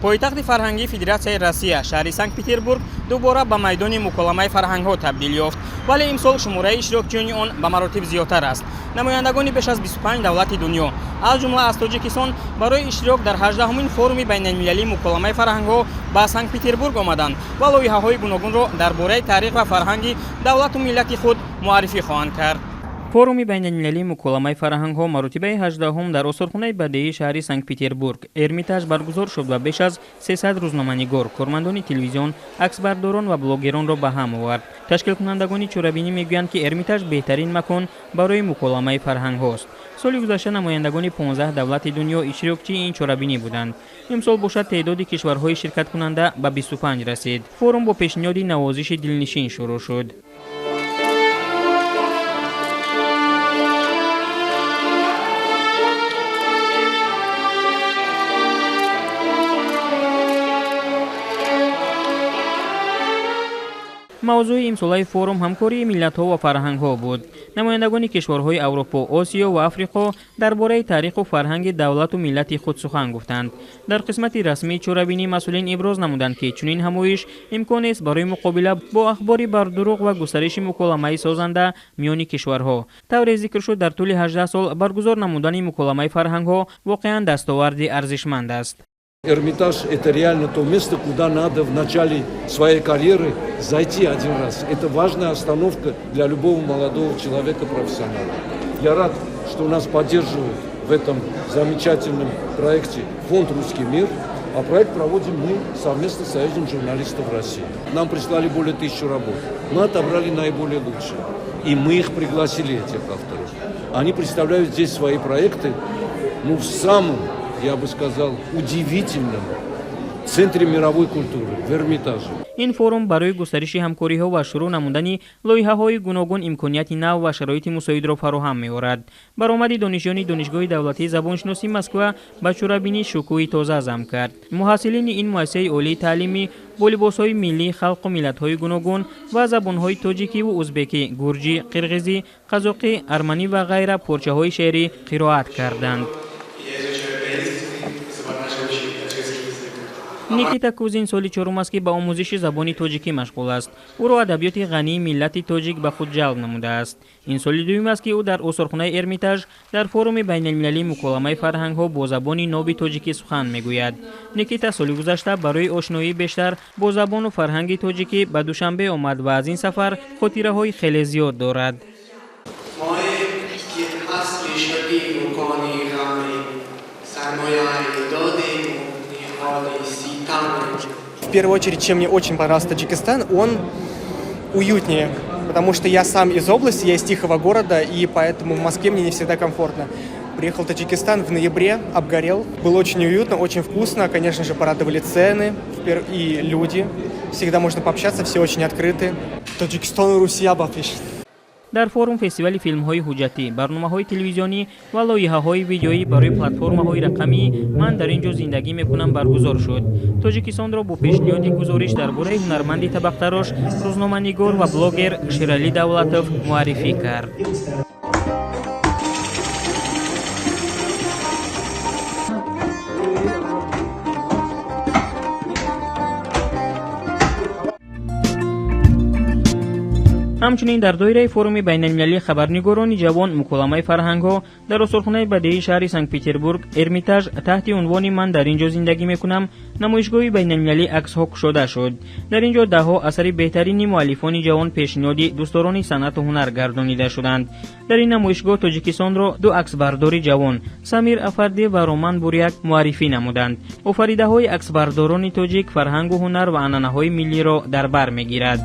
пойтахти фарҳангии Федератсияи Россия шаҳри Санкт-Петербург дубора ба майдони муколамаи фарҳангҳо табдил ёфт, вале имсол шумораи иштирокчиёни он ба маротиб зиёдтар аст. намояндагони беш аз 25 давлати дунё аз ҷумла аз Тоҷикистон барои иштирок дар 18-умин форуми байналмилалии муколамаи фарҳангҳо ба Санкт-Петербург омаданд ва лоиҳаҳои гуногунро дар бораи тарих ва фарҳанги давлату миллати худ муаррифӣ хоҳанд кард. форуми байналмилалии муколамаи фарҳангҳо маротибаи 18-ум дар осорхонаи бадеии шаҳри Санкт-Петербург Эрмитаж баргузор шуд ва беш аз 300 рӯзноманигор, кормандони телевизион, аксбардорон ва блогеронро ба ҳам овард. ташкилкунандагони чорабинӣ мегӯянд, ки Эрмитаж беҳтарин макон барои муколамаи фарҳангҳост. соли гузашта намояндагони 15 давлати дунё иштирокчии ин чорабинӣ буданд. имсол бошад теъдоди кишварҳои ширкаткунанда ба 25 расид. форум бо пешниҳоди навозиши дилнишин шурӯъ шуд. мавзӯи имсолаи форум ҳамкории миллатҳо ва фарҳангҳо буд. намояндагони кишварҳои Аврупо, Осиё ва Африқо дар бораи таъриху фарҳанги давлату миллати худ сухан гуфтанд. дар қисмати расмии чорабинӣ масъулин иброз намуданд, ки чунин ҳамоиш имконест барои муқобила бо ахбори бардуруғ ва густариши муколамаи созанда миёни кишварҳо. тавре зикр шуд, дар тӯли 18 сол баргузор намудани муколамаи фарҳангҳо воқеан дастоварди арзишманд аст. Эрмитаж – это реально то место, куда надо в начале своей карьеры зайти один раз. Это важная остановка для любого молодого человека, профессионала. Я рад, что нас поддерживают в этом замечательном проекте фонд «Русский мир», а проект проводим мы совместно с Союзом журналистов России. Нам прислали более 1000 работ. Мы отобрали наиболее лучшие. И мы их пригласили, этих авторов. Они представляют здесь свои проекты, в самом, я бы сказал, удивительном центре мировой культуры, в Эрмитаже. ин форум барои густариши ҳамкориҳо ва шурӯъ намудани лоиҳаҳои гуногун имконияти нав ва шароити мусоидро фароҳам меорад. баромади донишҷӯёни донишгоҳи давлатии забоншиносии Москва ба чорабинӣ шукӯҳи тоза зам кард. муҳассилини ин муассисаи олии таълимӣ бо либосҳои миллии халқу миллатҳои гуногун ва забонҳои тоҷикиву узбекӣ, гурҷӣ, қирғизӣ, қазоқӣ, арманӣ ва ғайра порчаҳои шеърӣ қироат карданд. Никита Кузин соли 4 аст, ки ба омӯзиши забони тоҷикӣ машғул аст. ӯро адабиёти ғании миллати тоҷик ба худ ҷалб намудааст. ин соли дуюм аст, ки ӯ дар осорхонаи Эрмитаж дар форуми байналмилалии муколамаи фарҳангҳо бо забони нови тоҷикӣ сухан мегӯяд. Никита соли гузашта барои ошноӣ бештар бо забону фарҳанги тоҷикӣ ба Душанбе омад ва аз ин сафар хотираҳои хеле зиёд дорад. В первую очередь, чем мне очень понравился Таджикистан, он уютнее, потому что я сам из области, я из тихого города, и поэтому в Москве мне не всегда комфортно. Приехал в Таджикистан в ноябре, обгорел. Было очень уютно, очень вкусно, конечно же, порадовали цены и люди. Всегда можно пообщаться, все очень открыты. Таджикистан, Русия, Бафиш. дар форум фестивали филмҳои ҳуҷҷатӣ, барномаҳои телевизионӣ ва лоиҳаҳои видеоӣ барои платформаҳои рақамӣ «Ман дар ин ҷо зиндагӣ мекунам» баргузор шуд. Тоҷикистонро бо пешниҳоди гузориш дар бораи ҳунарманди табақтарош, рӯзноманигор ва блогер Шералӣ Давлатов муаррифӣ кард. ҳамчунин дар доираи форуми байналмилалии хабарнигорони ҷавон муколамаи фарҳангҳо дар осорхонаи бадеии шаҳри Санкт-Петербург Эрмитаж таҳти унвони «Ман дар ин ҷо зиндагӣ мекунам» намоишгоҳи байналмилалии аксҳо кушода шуд. дар ин ҷо даҳҳо асари беҳтарини муаллифони ҷавон пешниҳоди дӯстдорони санъату ҳунар гардонида шуданд. дар ин намоишгоҳ Тоҷикистонро ду аксбардори ҷавон Самир Афарди ва Роман Буряк муаррифӣ намуданд. офаридаҳои аксбардорони тоҷик фарҳангу ҳунар ва анъанаҳои миллиро дар бар мегирад.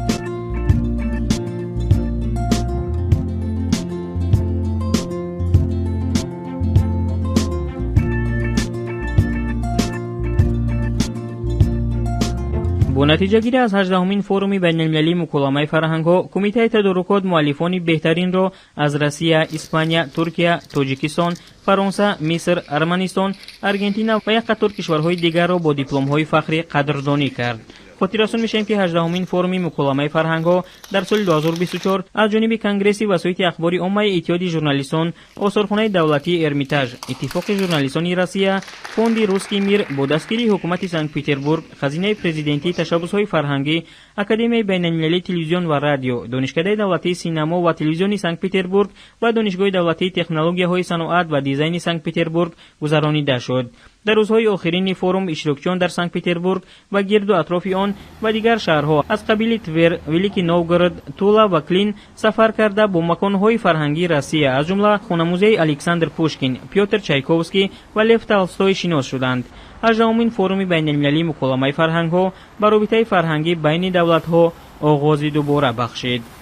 бо натиҷагирӣ аз 18-умин форуми байналмилалии муколамаи фарҳангҳо кумитаи тадорукот муаллифони беҳтаринро аз Россия, Испания, Туркия, Тоҷикистон, Фаронса, Миср, Арманистон, Аргентина ва як қатор кишварҳои дигарро бо дипломҳои фахрӣ қадрдонӣ кард. خاطررسان میشیم که 18مین فوروم مکالمه فرهنگ‌ها در سال 2024 از جانب کنگره وسایط اخباری عامه اتحاد ژورنالیستان، آثارخانه دولتی ارمیتاژ، اتفاق ژورنالیستان روسیه، فوند روسکی میر با دستگیری حکومت سنت پترزبورگ، خزینه پرزیدنتی تشبس‌های فرهنگی، اکادمی بین‌المللی تلویزیون و رادیو، دانشکده دولتی سینما و تلویزیون سنت پترزبورگ و دانشگاه دولتی تکنولوژی‌های صنعت و دیزاین سنت پترزبورگ گذرانیده شد. در روزهای آخرین فوروم اشتراکچیان در سنت پترزبورگ و گرد و اطراف آن و دیگر شهرها از قبیل تور، ولیکی نوگورود، تولا و کلین سفر کرده با مکان‌های فرهنگی روسیه از جمله خانه موزه الکساندر پوشکین، پیوتر چایکوفسکی و لو تولستوی شناس شدند. 18مین فوروم بین‌المللی مکالمه فرهنگ‌ها به رابطه فرهنگی بین دولت‌ها آغاز دوباره بخشید.